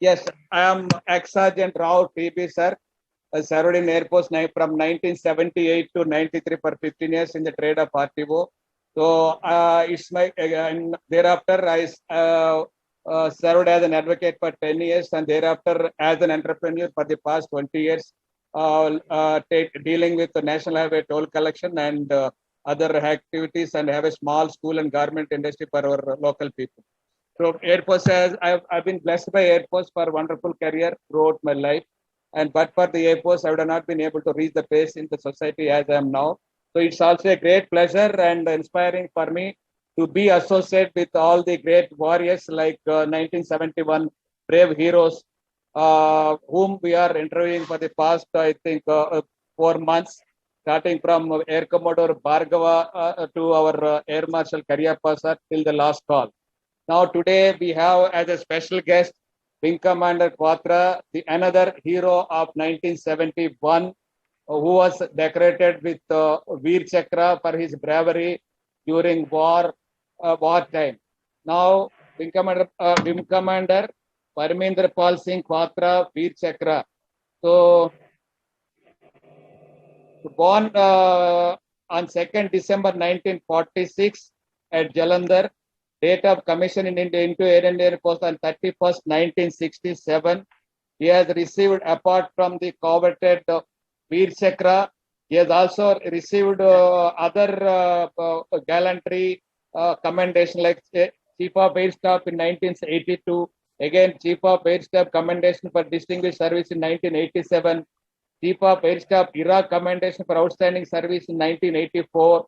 Yes, I am ex-Sergeant Rao TB, sir. I served in Air Force from 1978 to 93 for 15 years in the trade of RTO. So it's my and thereafter I served as an advocate for 10 years and thereafter as an entrepreneur for the past 20 years, dealing with the National Highway toll collection and other activities, and have a small school and garment industry for our local people. So Air Force I've been blessed by Air Force for a wonderful career throughout my life. And but for the Air Force, I would have not been able to reach the pace in the society as I am now. So it's also a great pleasure and inspiring for me to be associated with all the great warriors like 1971 brave heroes, whom we are interviewing for the past, I think, 4 months, starting from Air Commodore Bhargava to our Air Marshal Karyappa sir till the last call. Now today we have as a special guest Wing Commander Quatra, the another hero of 1971, who was decorated with Veer Chakra for his bravery during war time. Now Wing Commander Parminder Pal Singh Quatra, Veer Chakra. So born on 2nd December 1946 at Jalandhar. Date of commission into Air Indian Force on 31st, 1967. He has received, apart from the coveted Veer Chakra, he has also received other gallantry commendation like Chief of Air Staff in 1982. Again, Chief of Air Staff Commendation for Distinguished Service in 1987. Chief of Air Staff Iraq Commendation for Outstanding Service in 1984.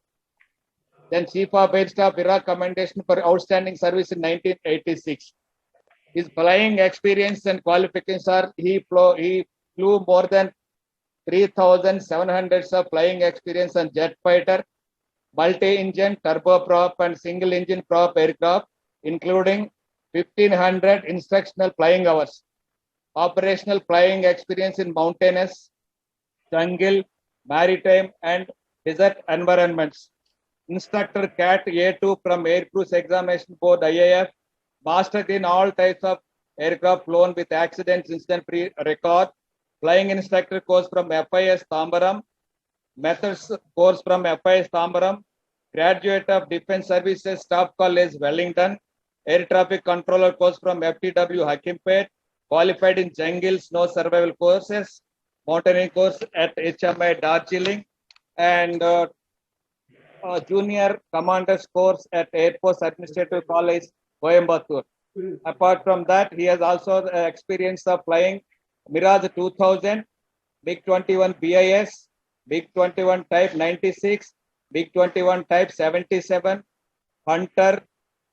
Then Chief of Air Staff Iraq Commendation for Outstanding Service in 1986. His flying experience and qualifications are he flew more than 3,700 of flying experience on jet fighter, multi-engine, turboprop and single-engine prop aircraft, including 1,500 instructional flying hours. Operational flying experience in mountainous, jungle, maritime and desert environments. Instructor CAT A2 from Air Crews Examination Board IAF, mastered in all types of aircraft flown with accidents incident-free record. Flying instructor course from FIS Tambaram, methods course from FIS Tambaram, graduate of Defense Services Staff College Wellington, air traffic controller course from FTW Hakimpet, qualified in jungle snow survival courses, mountaineering course at HMI Darjeeling, and junior commander's course at Air Force Administrative College, Coimbatore. Apart from that, he has also experience of flying Mirage 2000, MiG-21 BIS, MiG-21 Type 96, MiG-21 Type 77, Hunter,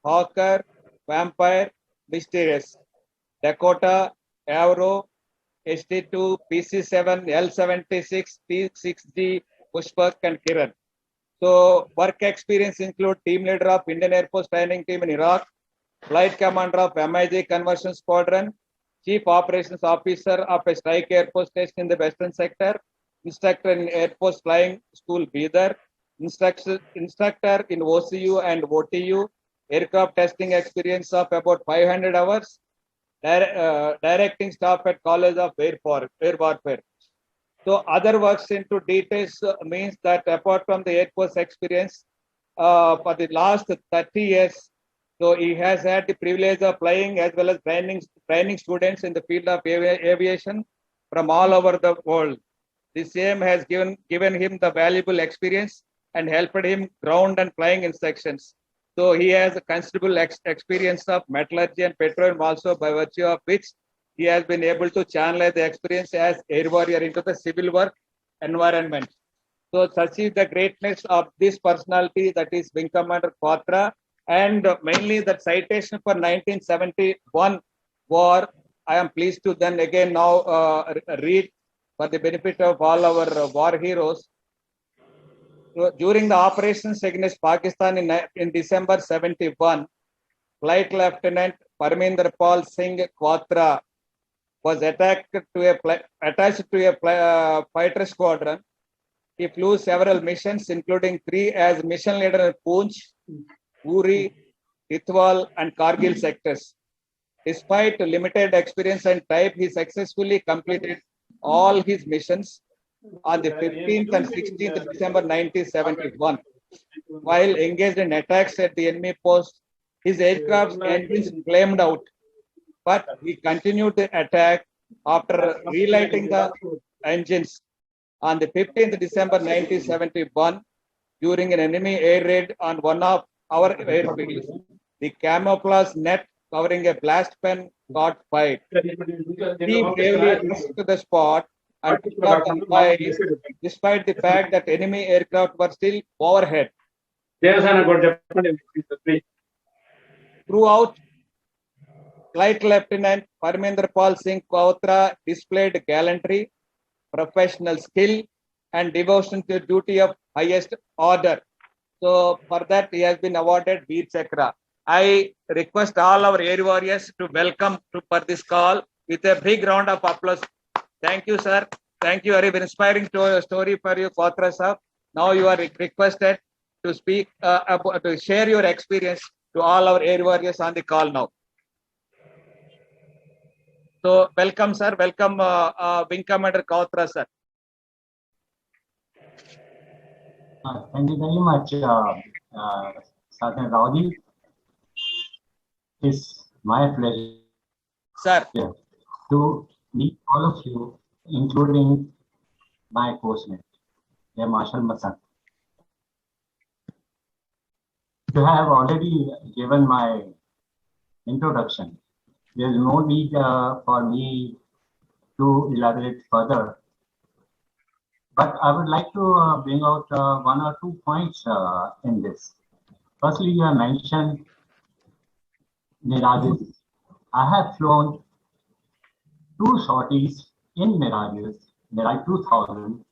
Hawker, Vampire, Mysterious, Dakota, Avro, ST2, PC7, L76, T6G, Pushpak, and Kiran. So work experience include team leader of Indian Air Force training team in Iraq, flight commander of MiG Conversion Squadron, chief operations officer of a strike Air Force station in the Western Sector, instructor in Air Force Flying School Bidar, instructor in OCU and OTU, aircraft testing experience of about 500 hours, directing staff at College of Air Warfare. So other works into details means that apart from the Air Force experience, for the last 30 years, so he has had the privilege of flying as well as training students in the field of aviation from all over the world. The same has given him the valuable experience and helped him ground and flying instructions. So he has a considerable experience of metallurgy and petroleum also, by virtue of which he has been able to channel the experience as air warrior into the civil work environment. So such is the greatness of this personality, that is Wing Commander Quatra, and mainly that citation for 1971 war. I am pleased to then again now read for the benefit of all our war heroes. So, during the operations against Pakistan in December 71, Flight Lieutenant Parminder Pal Singh Quatra was attached to a fighter squadron. He flew several missions, including 3 as mission leader in Poonch, Uri, Titwal, and Kargil sectors. Despite limited experience and type, he successfully completed all his missions on the 15th and 16th December 1971. While engaged in attacks at the enemy post, his aircraft's engines flamed out, but he continued the attack after relighting the engines on the 15th December 1971 during an enemy air raid on one of our airfields. The camouflage net covering a blast pen got fired. He bravely rushed to the spot and took off the fire despite the fact that enemy aircraft were still overhead. Throughout, Flight Lieutenant Parminder Pal Singh Kautra displayed gallantry, professional skill, and devotion to duty of highest order. So for that, he has been awarded Veer Chakra. I request all our air warriors to welcome for this call with a big round of applause. Thank you, sir. Thank you. Very inspiring story for you, Kautra sir. Now you are requested to speak, to share your experience to all our air warriors on the call now. So welcome, sir. Welcome, Wing Commander Kautra, sir. Thank you very much, Sergeant Raoji. It's my pleasure, sir, to meet all of you, including my postmate, Air Marshal Masant. You have already given my introduction. There is no need for me to elaborate further. But I would like to bring out one or two points in this. Firstly, you have mentioned Mirages. I have flown 2 sorties in Mirages, Mirage 2000,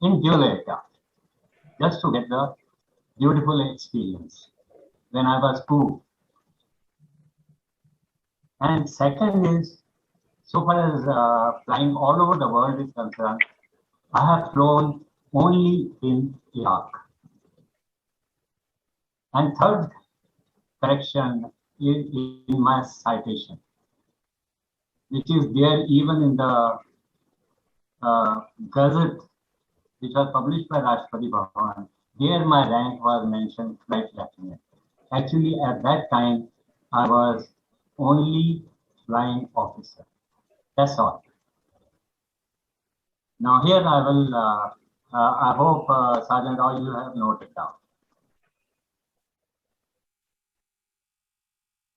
in dual aircraft, just to get the beautiful experience when I was 2. And second is, so far as flying all over the world is concerned, I have flown only in Iraq. And third correction is in my citation, which is there even in the Gazette, which was published by Rashtrapati Bhavan. There my rank was mentioned flight lieutenant. Actually, at that time, I was only flying officer. That's all. Now here I will, I hope Sergeant Roy, you have noted down.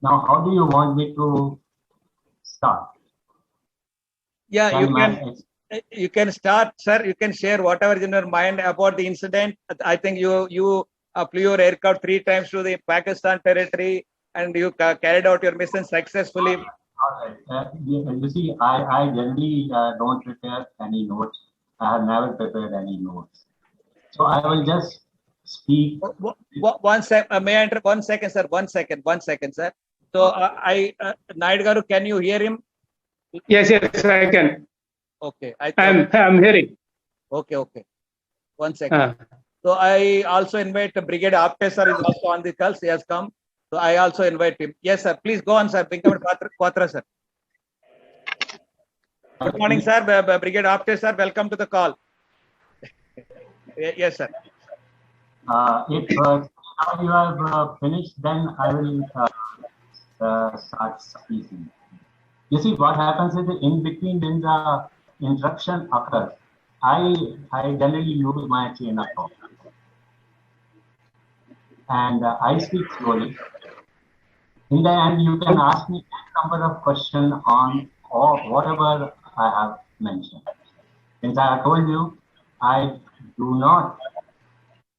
Now, how do you want me to start? Yeah, you can start, sir. You can share whatever is in your mind about the incident. I think you flew your aircraft 3 times to the Pakistan territory and you carried out your mission successfully. All right. You see, I generally don't prepare any notes. I have never prepared any notes. So I will just speak. One second, may I enter? 1 second, sir. 1 second. 1 second, sir. So Naidu Garu, can you hear him? Yes, I can. Okay. I'm hearing. Okay. 1 second. So I also invite Brigadier Apte sir is also on the call. He has come. So I also invite him. Yes, sir. Please go on, sir. Quatra, sir. Good morning, sir. Brigadier Apte sir, welcome to the call. Yes, sir. If now you have finished, then I will start speaking. You see, what happens is in between when the interruption occurs, I generally use my chain of thought. And I speak slowly. In the end, you can ask me a number of questions on or whatever I have mentioned. Since I have told you, I do not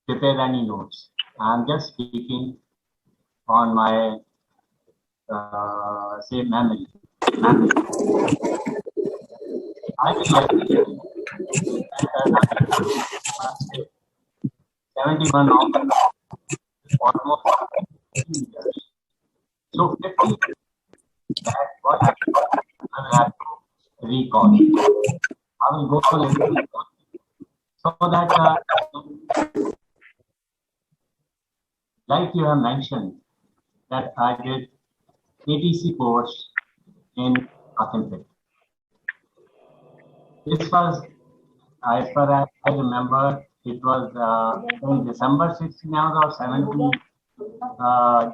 prepare any notes. I'm just speaking on my, say, memory. I will let you 71 almost 50 years. So 50, that's what happened. I will have to recall. I will go a little bit so that, like you have mentioned, that I did ATC course in Authentic. This was, as far as I remember, it was in December 16 or 17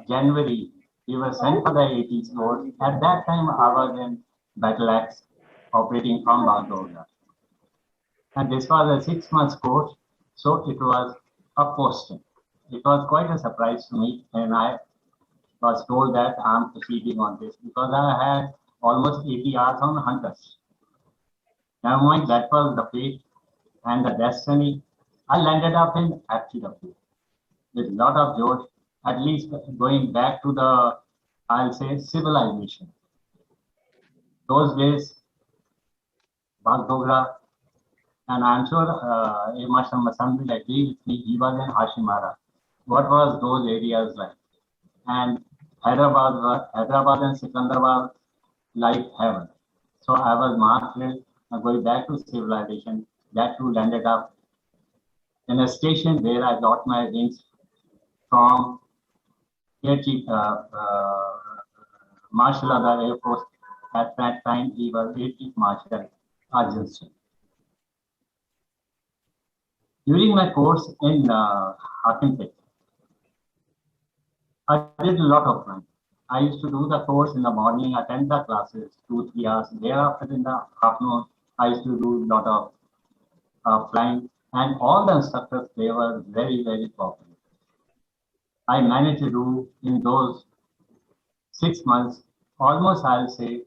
January. We were sent for the 80s course. At that time, I was in Battle Axe operating from Bagdogra. And this was a 6 months course, so it was a posting. It was quite a surprise to me, and I was told that I'm proceeding on this because I had almost 80 hours on Hunters. Never mind, that was the fate and the destiny. I landed up in FTW with a lot of joy, at least going back to the, I'll say, civilization. Those days, Bagdogra, and I'm sure Masham Masan will agree with me, he was in Hashimara. What was those areas like? And Hyderabad and Secunderabad like heaven. So I was marked with going back to civilization. That too landed up in a station where I got my wings from Air Chief Marshal of the Air Force. At that time, he was Air Chief Marshal Arjun Singh. During my course in Authentic, I did a lot of flying. I used to do the course in the morning, attend the classes, 2-3 hours. Thereafter, in the afternoon, I used to do a lot of flying. And all the instructors, they were very, very popular. I managed to do in those 6 months, almost I'll say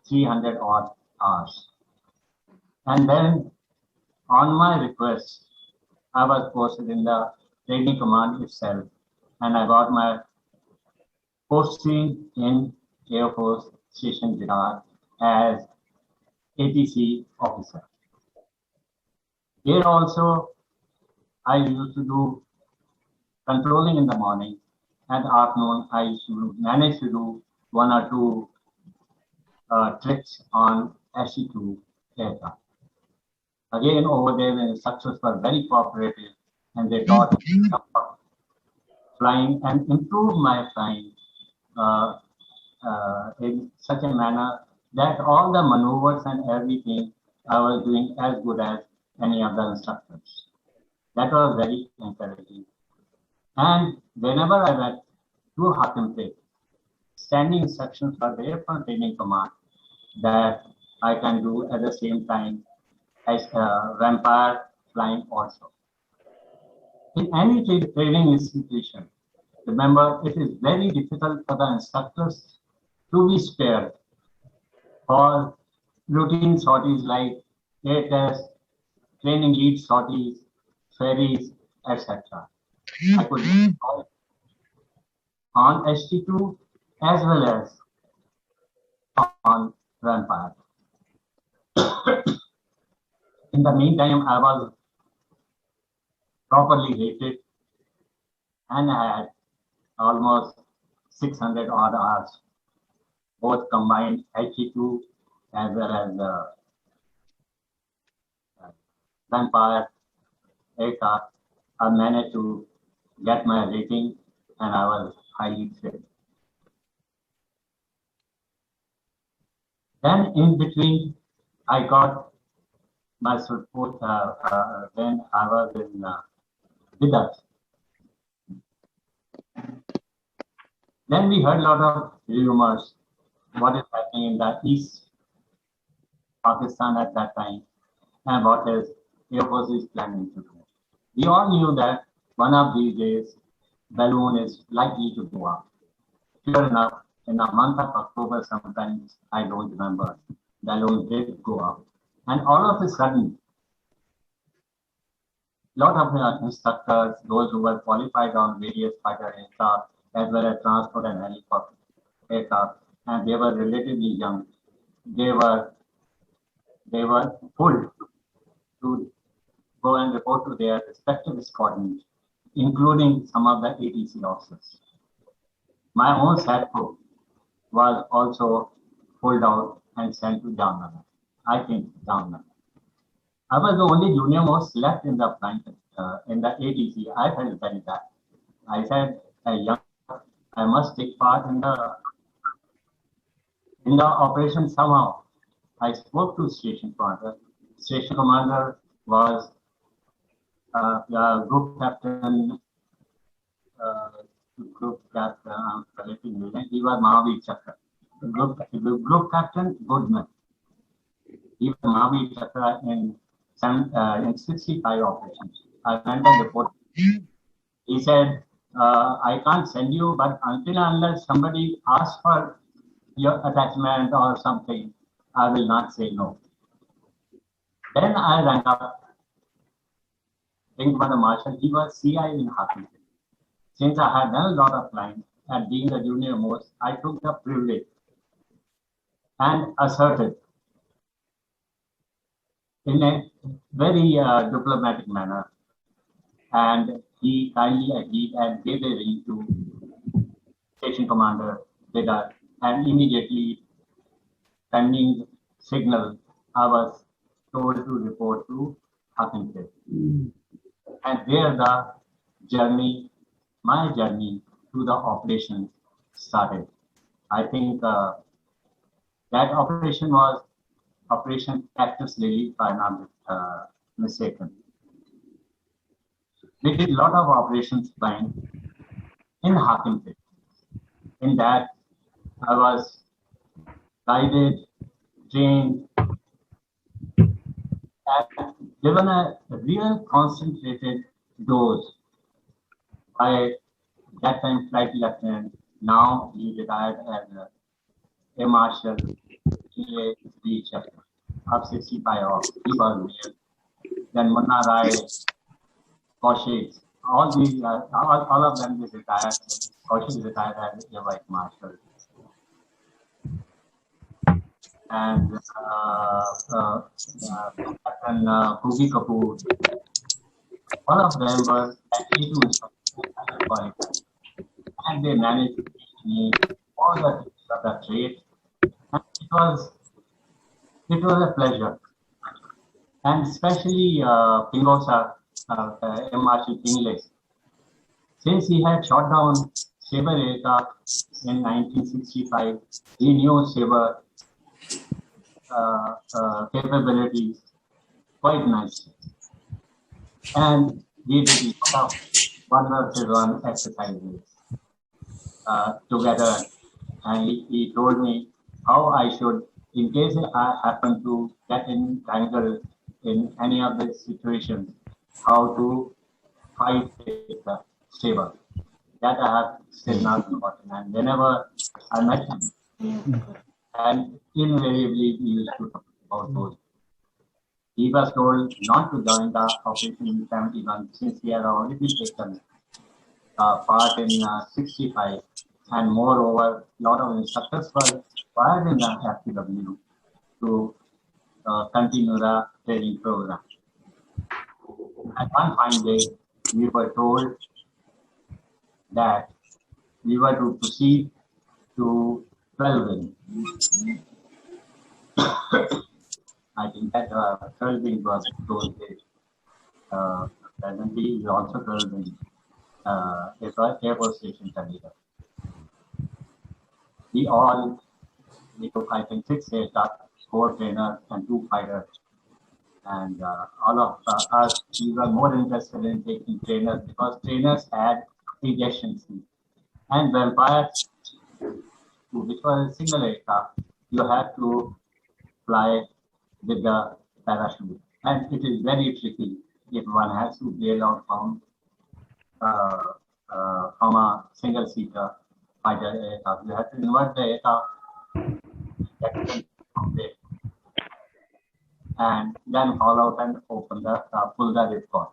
300 odd hours. And then on my request, I was posted in the training command itself, and I got my posting in Air Force Station Virar as ATC officer. Here also, I used to do controlling in the morning, and afternoon I used to manage to do 1 or 2 tricks on SE2 aircraft. Again, over there, the instructors were very cooperative, and they taught me about flying and improved my flying in such a manner that all the maneuvers and everything I was doing as good as any of the instructors. That was very encouraging. And whenever I went to Hakim Pit, standing instructions were there from training command that I can do at the same time as Vampire flying also. In any training institution, remember, it is very difficult for the instructors to be spared for routine sorties like air tests, training lead sorties, ferries, etc. I could on ST2 as well as on Vampire. In the meantime, I was properly rated and I had almost 600 odd hours, both combined HE2 as well as Vampire aircraft. I managed to get my rating and I was highly fit. Then in between, I got my support when I was in Vidas. Then we heard a lot of rumors what is happening in the East Pakistan at that time and what is Air Force is planning to do. We all knew that one of these days balloon is likely to go up. Sure enough, in the month of October, sometimes I don't remember, balloon did go up. And all of a sudden, a lot of instructors, those who were qualified on various fighter aircraft, as well as transport and helicopter aircraft, and they were relatively young. They were pulled to go and report to their respective squadrons, including some of the ATC officers. My own SATCO was also pulled out and sent to Jamnagar. I think Jamnagar. I was the only junior most left in the flight in the ATC. I felt very bad. I said, I must take part in In the operation, somehow, I spoke to station commander. Station commander was the group captain. I'm collecting his name. He was Mahavir Chakra. Group captain, Goodman. He was Mahavir Chakra in 65 operations. I went and reported. He said, I can't send you, but until and unless somebody asks for your attachment or something, I will not say no. Then I rang up Wing Commander Marshal. He was CI in Hakim. Since I had done a lot of flying and being the junior most, I took the privilege and asserted in a very diplomatic manner. And he kindly agreed and gave a ring to station commander Vedar, and immediately sending signal, I was told to report to Hakim. And there the journey, my journey to the operation started. I think that operation was Operation Cactus Lily, if I'm not mistaken. We did a lot of operations flying in Hakim. In that, I was guided, trained, and given a real concentrated dose by that time Flight Lieutenant, now he retired as a Marshal, G. Chakra, of 65 off. He was there. Then Munna Rai, Kaushik, all these, all of them is retired. Kaushik retired as a Vice Marshal. And Captain Bhugi Kapoor, all of them were actually to instruct, and they managed to teach me all the traits. And it was a pleasure. And especially Pingosa, Marshal Pingless, since he had shot down Sabre aircraft in 1965, he knew Sabre capabilities quite nicely. And we did a lot of one-on-one exercises together. And he told me how I should, in case I happen to get entangled in any of the situations, how to fight with the Sabre. That I have still not forgotten. And whenever I met him, and invariably we used to talk about those. He was told not to join the operation in 71 since he had already taken part in 65, and moreover, a lot of instructors were required in the FPW to continue the training program. At one fine day, we were told that we were to proceed to 12 wing. I think that 12 wing was those days. Presently, is also 12 wing. It was Air Force Station Chandigarh. We took, I think, 6 aircraft, 4 trainers, and 2 fighters. And all of us, we were more interested in taking trainers because trainers had ejection seat. And Vampire, which was a single aircraft, you had to fly with the parachute. And it is very tricky if one has to bail out from a single-seater fighter aircraft. You have to invert the aircraft and then haul out and open the pull the ripcord.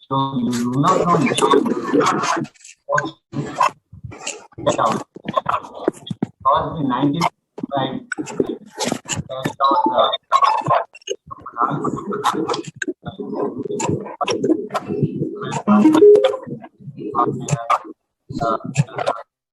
So you do not know get out. Because in 1995,